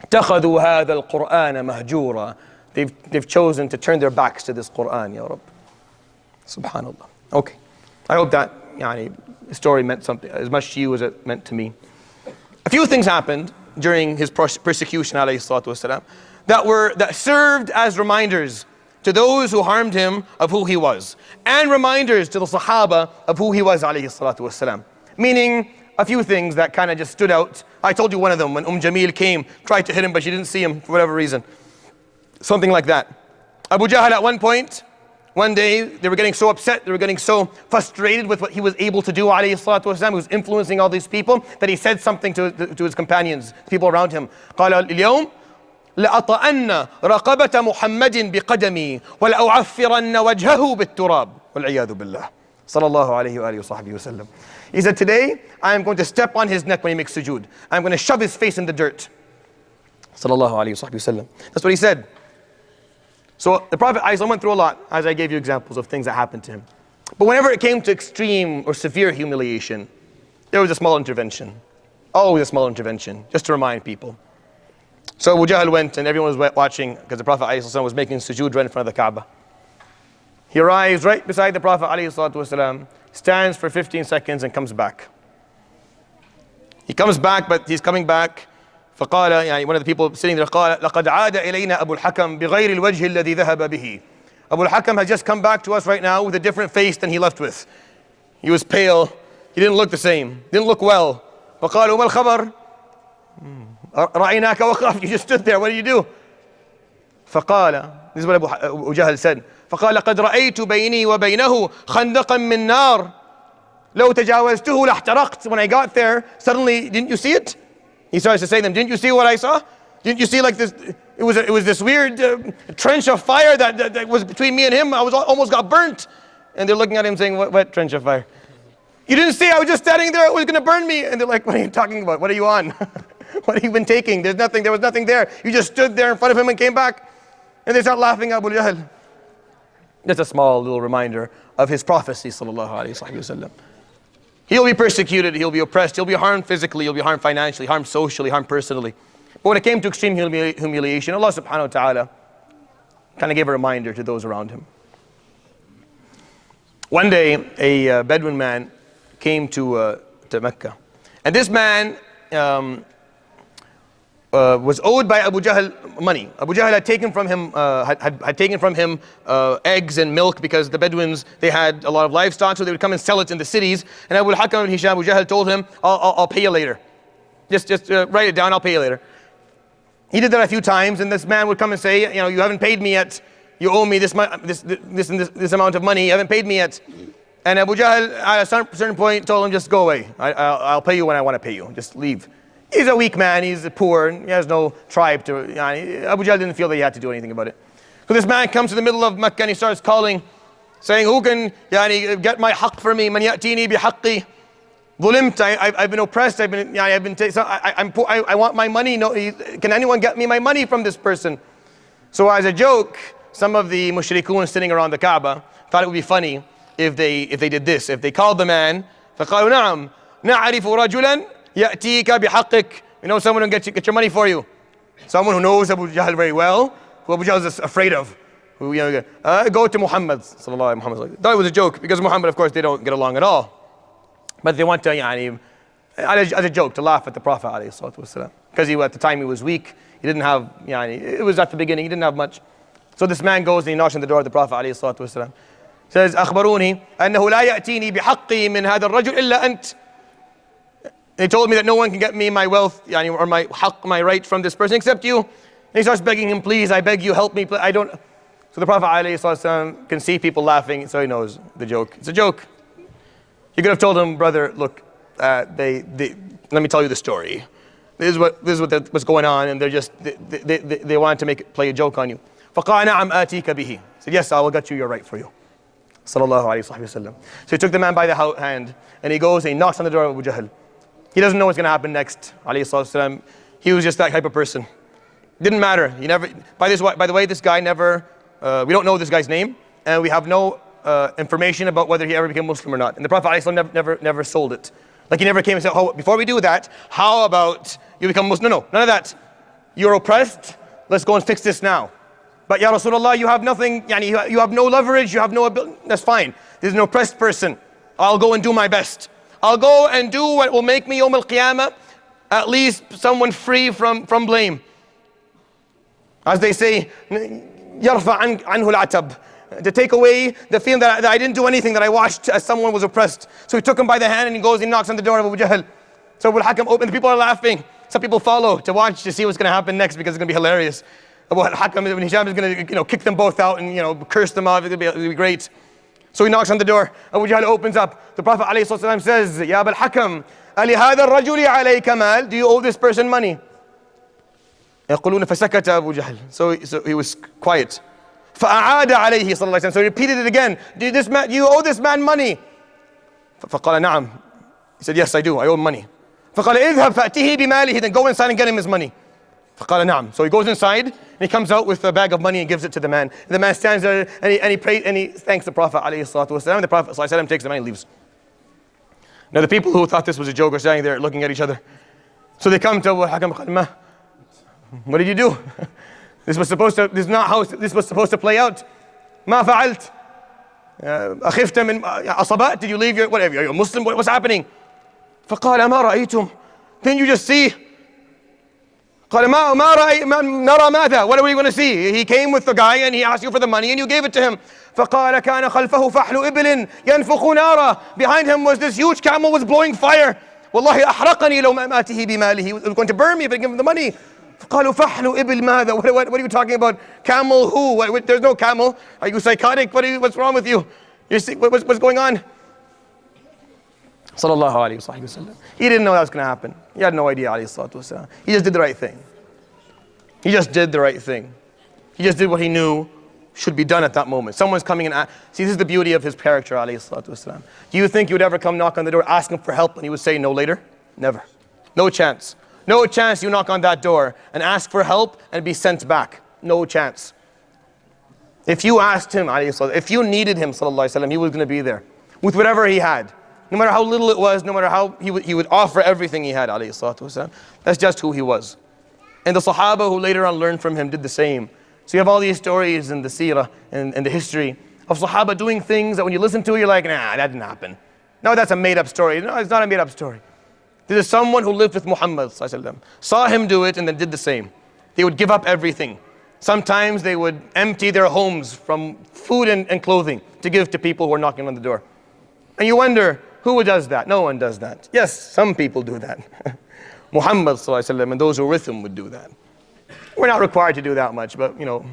اتخذوا هذا القرآن مهجورا. They've chosen to turn their backs to this Qur'an, Ya Rabb. Subhanallah. Okay. I hope that story meant something as much to you as it meant to me. A few things happened during his persecution, alayhi salatu wasalam, that served as reminders to those who harmed him of who he was, and reminders to the Sahaba of who he was, alayhi salatu wasalam. Meaning, a few things that kind of just stood out. I told you one of them, when Jamil came, tried to hit him, but she didn't see him for whatever reason. Something like that. Abu Jahl at one point, one day, they were getting so upset, they were getting so frustrated with what he was able to do, alayhi salatu wasalam, he was influencing all these people, that he said something to his companions, people around him. قال اليوم لأطأن رقبة محمد بقدمي ولأعفرن وجهه بالتراب والعياذ بالله. صلى الله عليه وآله وصحبه وسلم. He said, today, I am going to step on his neck when he makes sujood. I'm going to shove his face in the dirt. صلى الله عليه وصحبه وسلم. That's what he said. So the Prophet ﷺ went through a lot, as I gave you examples of things that happened to him. But whenever it came to extreme or severe humiliation, there was a small intervention. Always a small intervention, just to remind people. So Abu Jahl went, and everyone was watching, because the Prophet ﷺ was making sujood right in front of the Kaaba. He arrives right beside the Prophet ﷺ, stands for 15 seconds and comes back. He comes back, but he's coming back. فقال, one of the people sitting there, قال لقد عاد إلينا أبو الحكم بغير الوجه الذي ذهب به. Abu al-Hakam has just come back to us right now with a different face than he left with. He was pale. He didn't look the same. Didn't look well. فقالوا ما الخبر؟ رأيناك وقف. You just stood there. What did you do? فقال, this is what Abu Jahl said. فقال لقد رأيت بيني وبينه خندقا من نار لو تجاوزته لاحترقت. When I got there, suddenly, didn't you see it? He starts to say to them, didn't you see what I saw? Didn't you see like this? It was this weird trench of fire that was between me and him. I almost got burnt. And they're looking at him saying, what trench of fire? You didn't see, I was just standing there, it was going to burn me. And they're like, what are you talking about? What are you on? What have you been taking? There was nothing there. You just stood there in front of him and came back. And they start laughing at Abu Jahl. That's a small little reminder of his prophecy, sallallahu alayhi wa sallam. He'll be persecuted, he'll be oppressed, he'll be harmed physically, he'll be harmed financially, harmed socially, harmed personally. But when it came to extreme humiliation, Allah subhanahu wa ta'ala kind of gave a reminder to those around him. One day, a Bedouin man came to Mecca. And this man was owed by Abu Jahl money. Abu Jahl had taken from him eggs and milk, because the Bedouins, they had a lot of livestock, so they would come and sell it in the cities. And Abu al-Hakam and Abu Jahl told him, I'll pay you later. Just write it down, I'll pay you later. He did that a few times, and this man would come and say, you haven't paid me yet. You owe me this amount of money. You haven't paid me yet. And Abu Jahl, at a certain point, told him, just go away. I'll pay you when I want to pay you. Just leave. He's a weak man, he's poor, he has no tribe to... Abu Jahl didn't feel that he had to do anything about it. So this man comes to the middle of Mecca and he starts calling, saying, who can get my haqq for me? Man ya'tini bi haqqi. ظلمت, I've been oppressed, I've been I'm poor, I want my money. No, can anyone get me my money from this person? So as a joke, some of the mushrikun sitting around the Kaaba thought it would be funny if they did this. If they called the man, فقالوا نعم نعرف رجلا يأتيك بحقك. You know someone who get your money for you. Someone who knows Abu Jahl very well, who Abu Jahl is afraid of. Who, go to Muhammad. Sallallahu alaihi wasallam. Thought it was a joke because Muhammad, of course, they don't get along at all. But they want to, as a joke, to laugh at the Prophet ﷺ. Because at the time he was weak. He didn't have, it was at the beginning, he didn't have much. So this man goes and he knocks on the door of the Prophet ﷺ. Says, أخبروني أنه لا يأتيني بحقي من هذا الرجل إلا أنت. They told me that no one can get me my wealth, or my haqq, my right from this person except you. And he starts begging him, please, I beg you, help me. I don't. So the Prophet ﷺ can see people laughing, so he knows the joke. It's a joke. You could have told him, brother, look, let me tell you the story. This is what's going on, and they wanted to play a joke on you. فَقَالَ نَعَمْ آتِيكَ بِهِ. He said, yes, I will get you your right for you. Sallallahu alayhi wa sallam. So he took the man by the hand, and he goes and he knocks on the door of Abu Jahl. He doesn't know what's going to happen next. Alayhi sallam. He was just that type of person. Didn't matter. He never. By the way, this guy never. We don't know this guy's name, and we have no information about whether he ever became Muslim or not. And the Prophet ﷺ never sold it. Like he never came and said, oh, before we do that, how about you become Muslim? No, none of that. You're oppressed. Let's go and fix this now. But Ya Rasulullah, you have nothing. You have no leverage. You have no ability. That's fine. There's an oppressed person. I'll go and do my best. I'll go and do what will make me Yawm al-Qiyamah at least someone free from blame. As they say, يَرْفَعْ عَنْهُ الْعَتَبْ, to take away the feeling that I didn't do anything, that I watched as someone was oppressed. So he took him by the hand and he goes and knocks on the door of Abu Jahl. So Abu Hakam opened, the people are laughing. Some people follow to watch to see what's going to happen next because it's going to be hilarious. Abu Hakam Ibn Hisham is going to kick them both out and curse them off. It'll be great. So he knocks on the door. Abu Jahl opens up. The Prophet ﷺ says, Ya Abu Hakam, أَلِهَذَا الرَّجُلِ عَلَيْكَ مَالٍ? Do you owe this person money? يقولون فسكت أبو جهل. So he was quiet. فأعاد عليه صلى الله عليه وسلم. So he repeated it again. You owe this man money. فقال نعم. He said, yes, I do. I owe him money. فقال اذهب فأتيه بماله. Then go inside and get him his money. فقال نعم. So he goes inside and he comes out with a bag of money and gives it to the man. And the man stands there and he prays and he thanks the Prophet عليه الصلاة والسلام. The Prophet صلى الله عليه وسلم takes the money and leaves. Now the people who thought this was a joke are standing there looking at each other. So they come to Abu Hakam. What did you do? This is not how this was supposed to play out. ما فعلت. أخفت من أصابات. Did you leave your whatever? Are you a Muslim? What's happening? فقال ما رأيتم. Didn't you just see? قال ما نرى ماذا? What are we going to see? He came with the guy and he asked you for the money and you gave it to him. فقال كان خلفه فحل إبل ينفخ نارا. Behind him was this huge camel was blowing fire. والله أحرقني لو ما آته بماله. He was going to burn me if I give him the money. قالوا فحل إبل ماذا? What are you talking about? Camel who? There's no camel. Are you psychotic? What's wrong with you? What's going on? Sallallahu alayhi wa sallam. He didn't know that was going to happen. He had no idea alayhi salatu wasalam. He just did the right thing. He just did the right thing. He just did what he knew should be done at that moment. Someone's coming and see, this is the beauty of his character alayhi salatu wasalam. Do you think he would ever come knock on the door, ask him for help, and he would say no later? Never. No chance. No chance you knock on that door and ask for help and be sent back. No chance. If you asked him, if you needed him, he was going to be there with whatever he had. No matter how little it was, no matter how he would offer everything he had. That's just who he was. And the Sahaba who later on learned from him did the same. So you have all these stories in the Seerah and the history of Sahaba doing things that when you listen to it, you're like, nah, that didn't happen. No, that's a made up story. No, it's not a made up story. This is someone who lived with Muhammad, saw him do it and then did the same. They would give up everything. Sometimes they would empty their homes from food and clothing to give to people who are knocking on the door. And you wonder, who does that? No one does that. Yes, some people do that. Muhammad and those who were with him would do that. We're not required to do that much, but to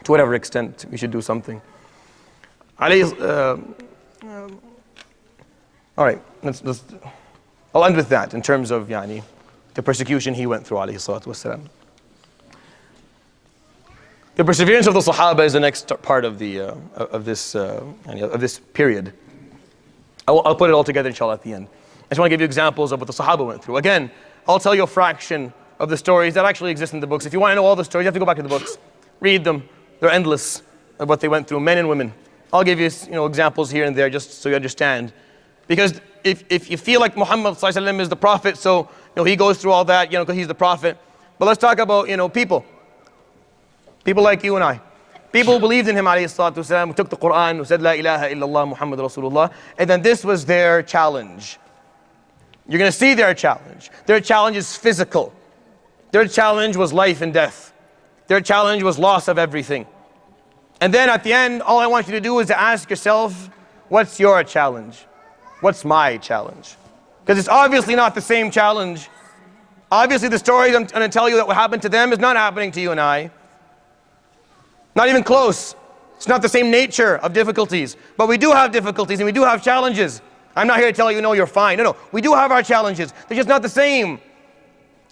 whatever extent we should do something. All right, let's I'll end with that in terms of the persecution he went through alayhi salatu wasalam. The perseverance of the Sahaba is the next part of this period. I'll put it all together inshallah at the end. just want to give you examples of what the Sahaba went through. Again, I'll tell you a fraction of the stories that actually exist in the books. If you want to know all the stories, you have to go back to the books. Read them. They're endless of what they went through, men and women. I'll give you, examples here and there just so you understand. Because if you feel like Muhammad ﷺ is the Prophet, so he goes through all that, because he's the Prophet. But let's talk about, people. People like you and I. People who believed in him, ﷺ, who took the Quran, who said, La ilaha illallah Muhammad Rasulullah. And then this was their challenge. You're going to see their challenge. Their challenge is physical. Their challenge was life and death. Their challenge was loss of everything. And then at the end, all I want you to do is to ask yourself, what's your challenge? What's my challenge? Because it's obviously not the same challenge. Obviously the stories I'm going to tell you that what happened to them is not happening to you and I. Not even close. It's not the same nature of difficulties. But we do have difficulties and we do have challenges. I'm not here to tell you, no, you're fine. No, we do have our challenges. They're just not the same.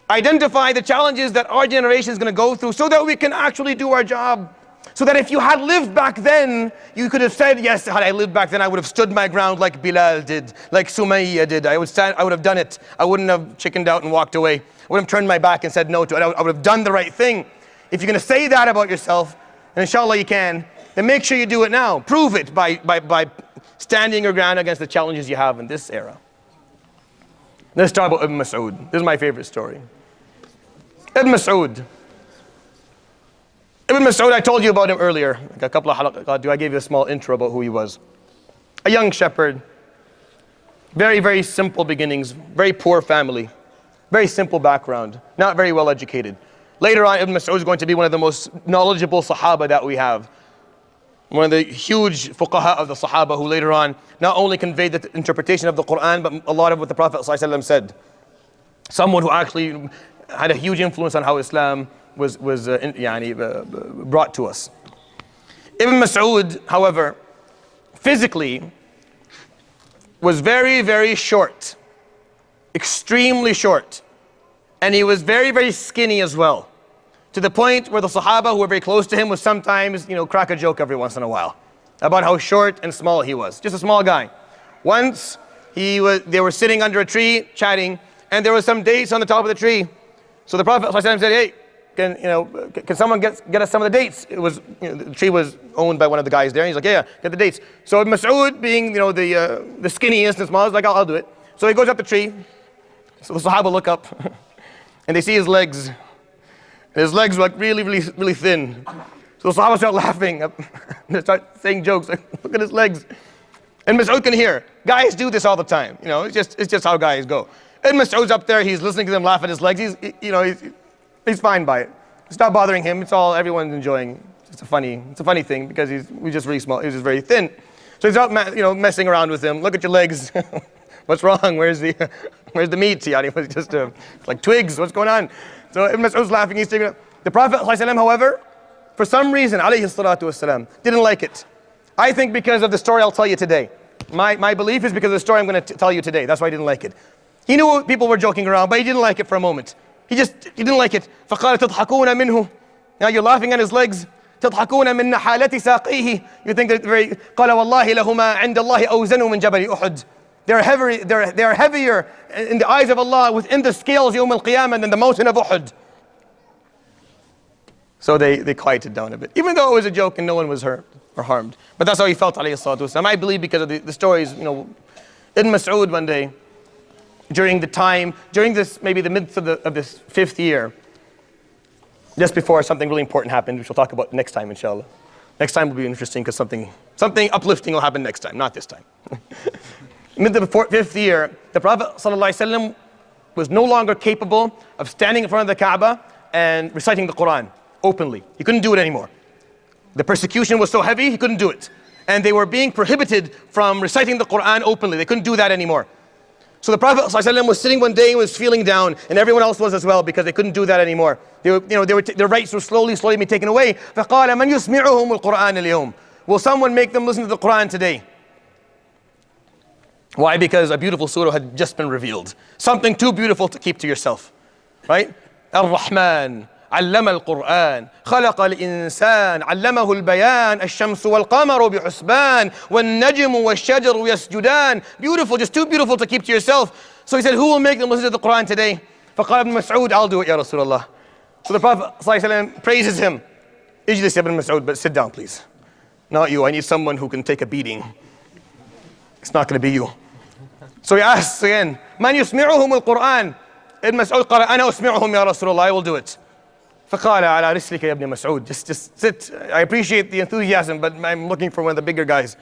Identify the challenges that our generation is going to go through so that we can actually do our job. So that if you had lived back then, you could have said, yes, had I lived back then, I would have stood my ground like Bilal did, like Sumayya did. I would have done it. I wouldn't have chickened out and walked away. I wouldn't have turned my back and said no to it. I would have done the right thing. If you're going to say that about yourself, and inshallah you can, then make sure you do it now. Prove it by standing your ground against the challenges you have in this era. Let's talk about Ibn Mu3yad. This is my favorite story. Ibn Mu3yad. Ibn Mu3yad, I told you about him earlier. Like a couple of halaqat, I gave you a small intro about who he was. A young shepherd. Very, very simple beginnings. Very poor family. Very simple background. Not very well educated. Later on, Ibn Mu3yad is going to be one of the most knowledgeable Sahaba that we have. One of the huge fuqaha of the Sahaba who later on not only conveyed the interpretation of the Quran, but a lot of what the Prophet ﷺ said. Someone who actually had a huge influence on how Islam was brought to us. Ibn Mu3yad, however, physically was very, very short. Extremely short. And he was very, very skinny as well. To the point where the Sahaba who were very close to him would sometimes, crack a joke every once in a while about how short and small he was. Just a small guy. Once, they were sitting under a tree chatting, and there was some dates on the top of the tree. So the Prophet ﷺ said, hey, can someone get us some of the dates? It was, the tree was owned by one of the guys there, and he's like, yeah, get the dates. So Ibn Mu3yad, being, the skinniest and smallest, like, I'll do it. So he goes up the tree. So the Sahaba look up, and they see his legs. And his legs were like really, really, really thin. So the Sahaba start laughing. They start saying jokes, like, look at his legs. And Mu3yad can hear. Guys do this all the time. It's just how guys go. And Mu3yad's up there, he's listening to them laugh at his legs. He's fine by it. It's not bothering him. It's all everyone's enjoying. It's a funny thing because he's just really small. He's just very thin. So he's out, messing around with him. Look at your legs. What's wrong? Where's the meat? It was just like twigs. What's going on? So Ibn Mu3yad's laughing. He's taking it. The Prophet ﷺ, however, for some reason, alayhi salatu wasalam, didn't like it. I think because of the story I'll tell you today. My belief is because of the story I'm going to tell you today. That's why I didn't like it. He knew people were joking around, but he didn't like it for a moment. He didn't like it. فَقَالَ تَضْحَكُونَ مِنْهُ. Now you're laughing at his legs. تَضْحَكُونَ مِنْ نَحَالَةِ سَاقِيهِ. You think that very, قَالَ وَاللَّهِ لَهُمَا عِنْدَ اللَّهِ أَوْزَنُوا مِنْ جَبَلِ أُحُدٍ. They're heavier in the eyes of Allah within the scales يوم القيامة than the mountain of Uhud. So they quieted down a bit, even though it was a joke and no one was hurt or harmed. But that's how he felt, alayhi salatu wasalam. I believe because of the stories, Ibn Mu3yad one day, during this, maybe the midst of this 5th year, just before something really important happened, which we'll talk about next time, inshallah. Next time will be interesting because something uplifting will happen next time, not this time. Mid the 5th year, the Prophet ﷺ was no longer capable of standing in front of the Kaaba and reciting the Quran openly. He couldn't do it anymore. The persecution was so heavy, he couldn't do it. And they were being prohibited from reciting the Quran openly. They couldn't do that anymore. So the Prophet ﷺ was sitting one day and was feeling down, and everyone else was as well because they couldn't do that anymore. Their rights were slowly being taken away. فَقَالَ مَنْ يُسْمِعُهُمُ الْقُرْآنَ الْيَوْمِ. Will someone make them listen to the Quran today? Why? Because a beautiful surah had just been revealed. Something too beautiful to keep to yourself. Right? Al-Rahman, علم القرآن خلق الإنسان علمه البيان الشمس والقمر بحسبان والنجم والشجر يسجدان. Beautiful, just too beautiful to keep to yourself. So he said, who will make them listen to the Quran today? فقال ابن مسعود, I'll do it, Ya Rasulullah. So the Prophet ﷺ praises him. Ijlis ibn Mas'ud, but sit down please. Not you, I need someone who can take a beating. It's not going to be you. So he asks again, من يسمعهم القرآن? Ibn Mas'ud قال أنا أسمعهم يا رسول الله, I will do it. فقال على رسلك يا ابن مسعود, just sit. I appreciate the enthusiasm, but I'm looking for one of the bigger guys.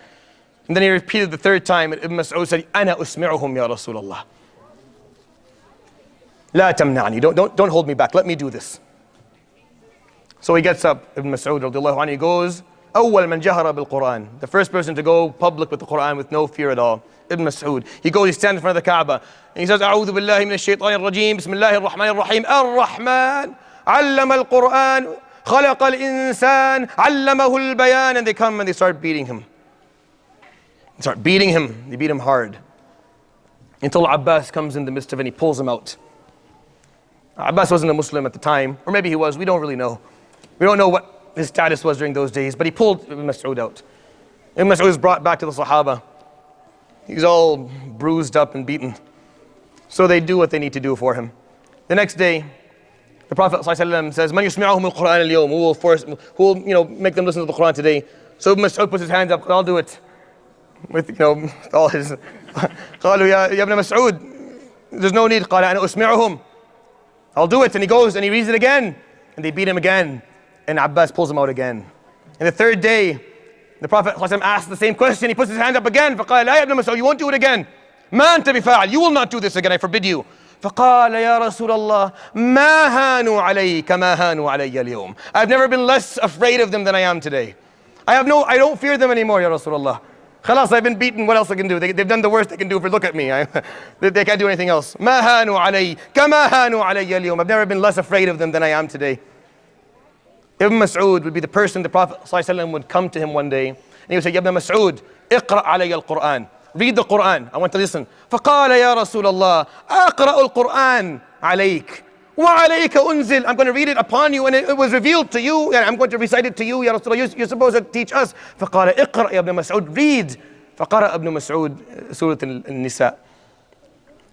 And then he repeated the third time, and Ibn Mas'ud said, أنا أسمعهم يا رسول الله. لا تمنعني, don't hold me back, let me do this. So he gets up, Ibn Mas'ud radiallahu anhu, he goes, أول من جهر بالقرآن, the first person to go public with the Quran with no fear at all, Ibn Mas'ud. He goes, he stands in front of the Kaaba, and he says, أعوذ بالله من الشيطان الرجيم, بسم الله الرحمن الرحيم, الرحمن علم القرآن خلق الإنسان علمه البيان. And they come and they start beating him. They beat him hard. Until Abbas comes in the midst of it and he pulls him out. Abbas wasn't a Muslim at the time, or maybe he was, we don't really know. We don't know what his status was during those days, but he pulled Ibn Mas'ud out. Ibn Mas'ud was brought back to the Sahaba. He's all bruised up and beaten. So they do what they need to do for him. The next day, the Prophet ﷺ says, "Man yusmi'uhum al-Qur'an al-yawm?" Who will make them listen to the Quran today? So Ibn Mas'ud puts his hands up, I'll do it. With all his قالوا يا ابن مسعود, there's no need. قال أنا أسمعهم, I'll do it. And he goes and he reads it again, and they beat him again, and Abbas pulls him out again. And the third day, the Prophet ﷺ asks the same question. He puts his hand up again. فقال لا يا ابن مسعود, you won't do it again. ما أنت بفاعل, you will not do this again, I forbid you. فقال يا رسول الله ما هانوا علي كما هانوا علي اليوم. I've never been less afraid of them than I am today. I don't fear them anymore, Ya Rasulullah. Khalas, I've been beaten, what else I can do? They've done the worst they can do, for look at me. They can't do anything else. ما هانوا علي كما هانوا علي اليوم. I've never been less afraid of them than I am today. Ibn Mas'ud would be the person the Prophet ﷺ would come to him one day, and he would say, Ya Ibn Mas'ud, اقرأ علي القرآن. Read the Quran, I want to listen. فقال يا رسول الله أقرأ القرآن عليك وعليك أنزل. I'm going to read it upon you and it was revealed to you, and I'm going to recite it to you, Ya Rasulullah. You're supposed to teach us. فقال اقرأ يا ابن مسعود, read. فقرأ ابن مسعود سورة النساء.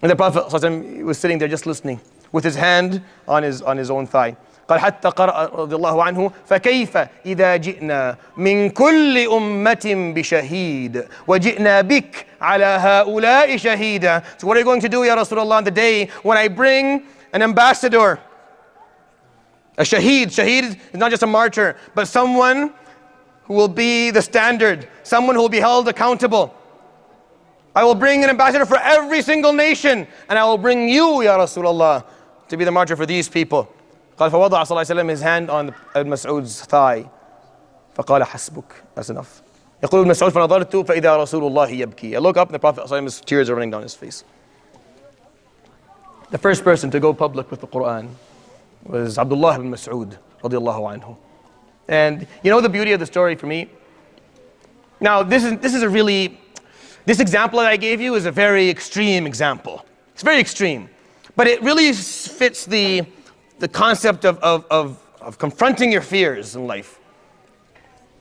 And the Prophet ﷺ was sitting there just listening with his hand on his own thigh. قال حتى قرأ رضي الله عنه فكيف إذا جئنا من كل أمة بشهيد وجئنا بك على هؤلاء شهيدا. So what are you going to do, Ya Rasulullah, on the day when I bring an ambassador, a shaheed? Shaheed is not just a martyr, but someone who will be the standard, someone who will be held accountable. I will bring an ambassador for every single nation, and I will bring you, Ya Rasulullah, to be the martyr for these people. قال فوضع صلى الله عليه وسلم his hand on Ibn Mas'ud's thigh. فقال حسبك, that's enough. يقول ابن مسعود فنظرت فإذا رسول الله يبكي. I look up and the Prophet صلى الله عليه وسلم, tears are running down his face. The first person to go public with the Quran was Abdullah Ibn Mus3ud radiallahu anhu. And you know the beauty of the story for me? Now this example that I gave you is a very extreme example. It's very extreme. But it really fits the concept of confronting your fears in life.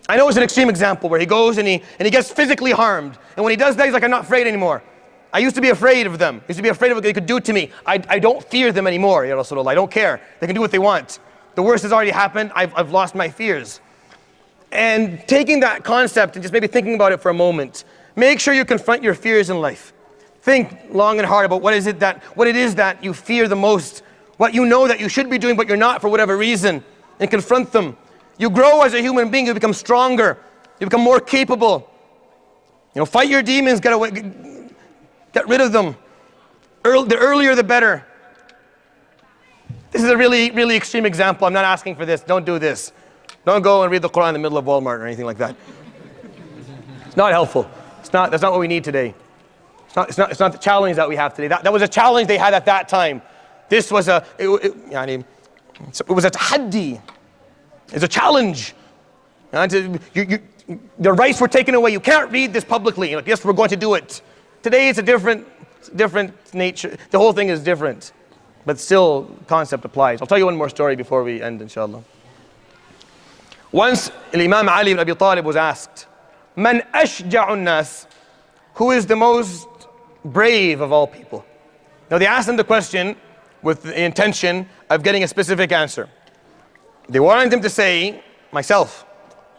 I know it's an extreme example where he goes and he gets physically harmed. And when he does that, he's like, I'm not afraid anymore. I used to be afraid of them. I used to be afraid of what they could do to me. I don't fear them anymore, Ya Rasulullah. I don't care. They can do what they want. The worst has already happened. I've lost my fears. And taking that concept and just maybe thinking about it for a moment, make sure you confront your fears in life. Think long and hard about what it is that you fear the most, what you know that you should be doing but you're not for whatever reason, and confront them. You grow as a human being, you become stronger, you become more capable. Fight your demons, get rid of them. The earlier the better. This is a really, really extreme example. I'm not asking for this. Don't do this. Don't go and read the Quran in the middle of Walmart or anything like that. It's not helpful. That's not what we need today. It's not the challenge that we have today. That was a challenge they had at that time. This was it was a tahaddi. It's a challenge. Their rights were taken away. You can't read this publicly. Yes, we're going to do it. Today it's a different nature. The whole thing is different. But still, concept applies. I'll tell you one more story before we end, inshallah. Once, Imam Ali ibn Abi Talib was asked, Man ashja'un nas? Who is the most brave of all people? Now they asked him the question with the intention of getting a specific answer. They wanted him to say, myself,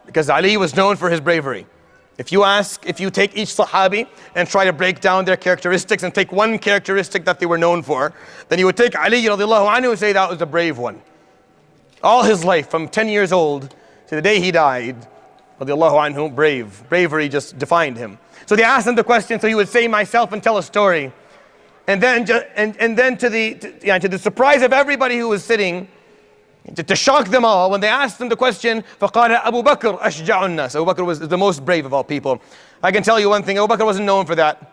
because Ali was known for his bravery. If you take each Sahabi and try to break down their characteristics and take one characteristic that they were known for, then you would take Ali radiallahu anhu and say that was the brave one. All his life, from 10 years old to the day he died, radiallahu anhu, bravery just defined him. So they asked him the question, so he would say myself and tell a story. And then to the surprise of everybody who was sitting, to shock them all, when they asked him the question, فَقَالَ أَبُو بَكْرَ أَشْجَعُ النَّاسِ. Abu Bakr was the most brave of all people. I can tell you one thing, Abu Bakr wasn't known for that.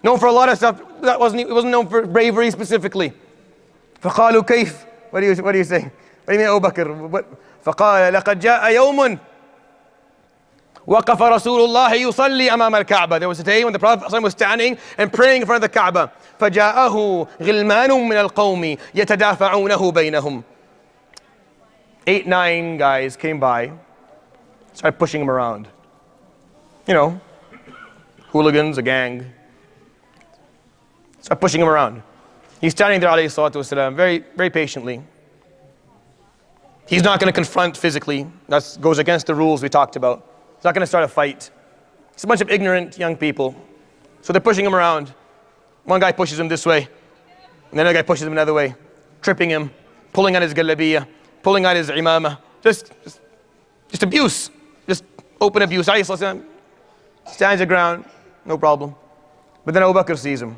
Known for a lot of stuff, he wasn't known for bravery specifically. فَقَالُوا كَيْفَ. What are you saying? What do you mean Abu Bakr? فَقَالَ لَقَدْ جَاءَ يَوْمٌ وَقَفَ رَسُولُ اللَّهِ يُصَلِّي أَمَامَ الْكَعْبَةِ. There was a day when the Prophet ﷺ was standing and praying in front of the Kaaba. فَجَاءَهُ غِلْمَانٌ مِّنَ الْقَوْمِ يَتَدَافَعُونَهُ بَيْنَهُم. 8, 9 guys came by, started pushing him around. You know, hooligans, a gang. Started pushing him around. He's standing there, alayhi salatu wasalam, very, very patiently. He's not going to confront physically. That goes against the rules we talked about. He's not going to start a fight. It's a bunch of ignorant young people. So they're pushing him around. One guy pushes him this way, and then another guy pushes him another way, tripping him, pulling on his galabiyah, pulling out his imamah. Just abuse. Just open abuse. Alayhi stands the ground, no problem. But then Abu Bakr sees him.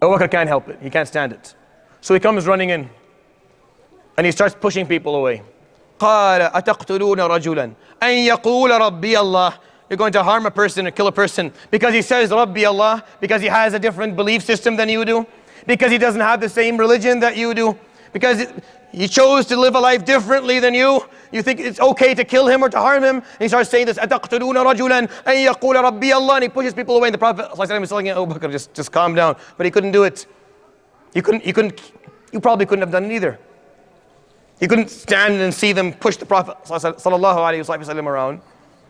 Abu Bakr can't help it. He can't stand it. So he comes running in, and he starts pushing people away. قال أتقتلون رجلا أن يقول ربي الله. You're going to harm a person or kill a person because he says Rabbi Allah, because he has a different belief system than you do, because he doesn't have the same religion that you do, because he chose to live a life differently than you. You think it's okay to kill him or to harm him? And he starts saying this, أتقتلون رجلا أن يقول ربي الله, and he pushes people away. And the Prophet ﷺ is telling Abu Bakr, just calm down. But he couldn't do it. You probably couldn't have done it either. He couldn't stand and see them push the Prophet ﷺ around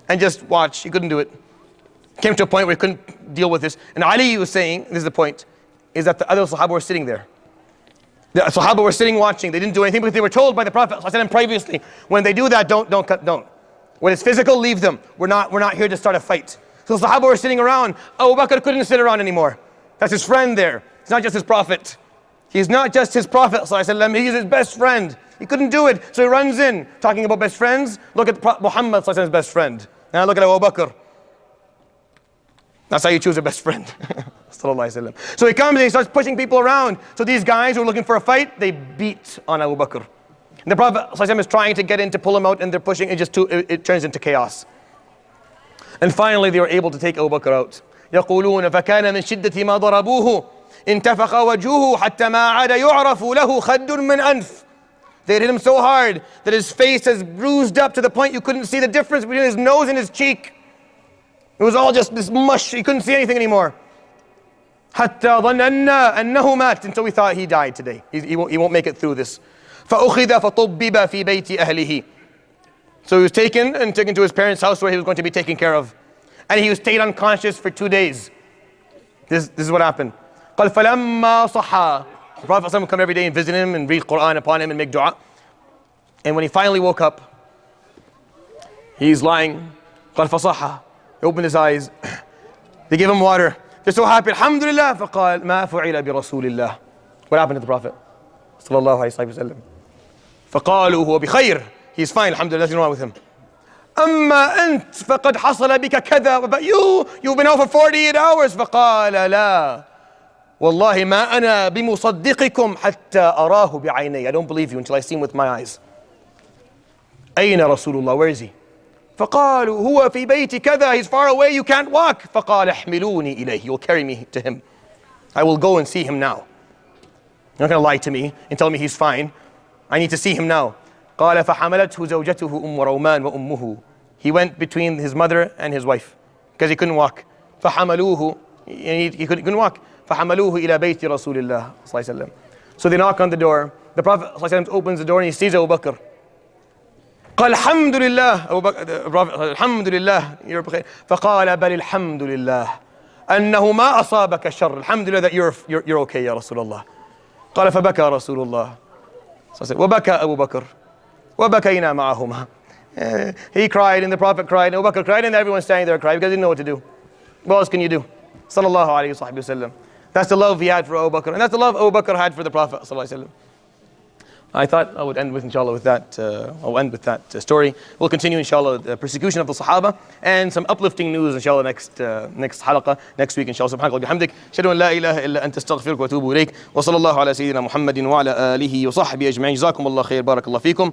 and just watch. He couldn't do it. Came to a point where he couldn't deal with this. And Ali was saying, this is the point, is that the other Sahaba were sitting there. The Sahaba were sitting watching. They didn't do anything because they were told by the Prophet ﷺ previously, when they do that, don't. When it's physical, leave them. We're not here to start a fight. So the Sahaba were sitting around. Abu Bakr couldn't sit around anymore. That's his friend there. He's not just his Prophet. He's not just his Prophet ﷺ, he's his best friend. He couldn't do it, so he runs in. Talking about best friends, look at Muhammad ﷺ's best friend. Now look at Abu Bakr. That's how you choose a best friend. So he comes and he starts pushing people around. So these guys who are looking for a fight, they beat on Abu Bakr. And the Prophet ﷺ is trying to get in to pull him out, and they're pushing, it turns into chaos. And finally they were able to take Abu Bakr out. يقولون فكان من شدة ما ضربوه انتفخ وجهه حتى ما عاد يعرف له خد من أنف. They hit him so hard that his face has bruised up to the point you couldn't see the difference between his nose and his cheek. It was all just this mush. You couldn't see anything anymore. حتى ظننا أنه مات, until we thought he died today. He won't make it through this. فأخذ فطبب في بيت أهله. So he was taken to his parents' house where he was going to be taken care of. And he was stayed unconscious for 2 days. This is what happened. قال فلما صحى. The Prophet ﷺ would come every day and visit him and read Quran upon him and make dua. And when he finally woke up, he's lying. قال فصحى. He opened his eyes. They gave him water. They're so happy. Alhamdulillah. فقال ما فعل برسول الله. What happened to the Prophet? صلى الله عليه وسلم. فقالوا هو بخير. He's fine. Alhamdulillah. Nothing wrong with him. أما أنت فقد حصل بك كذا. But you've been out for 48 hours. فقال لا. والله ما أنا بمصدقكم حتى أراه بعيني. I don't believe you until I see him with my eyes. أين رسول الله? Where is he? فقالوا هو في بيت كذا. He's far away, you can't walk. فقال احملوني إليه. You'll carry me to him. I will go and see him now. You're not going to lie to me and tell me he's fine. I need to see him now. قال فحملته زوجته رومان وأمه. He went between his mother and his wife because he couldn't walk. فحملوه. He couldn't walk. فحملوه إلى بيت رسول الله صلى الله عليه وسلم. So they knock on the door. The Prophet ﷺ opens the door and he sees Abu Bakr. قال الحمد لله أبو بكر الحمد لله فقال بل الحمد لله أنه ما أصابك شر الحمد لله that you're okay يا رسول الله قال فبكى رسول الله وبكى أبو بكر وبكينا معهما. He cried and the Prophet cried and Abu Bakr cried and everyone standing there cried because they didn't know what to do. What else can you do? Sallallahu alayhi wa sallam. That's the love he had for Abu Bakr, and that's the love Abu Bakr had for the Prophet sallallahu alayhi wa sallam. I thought I would end with, inshallah, with that. I'll end with that story. We'll continue, inshallah, the persecution of the Sahaba and some uplifting news, inshallah, next halaqah, next week, inshallah. Subhanallah, bihamdik. Shadu an la ilaha illa anta astaghfiruka wa atubu ilayk. Wa sallallahu ala sayyidina Muhammadin wa ala alihi wa sahbihi ajma'in. Jazakumullah khair. Barakallahu feekum.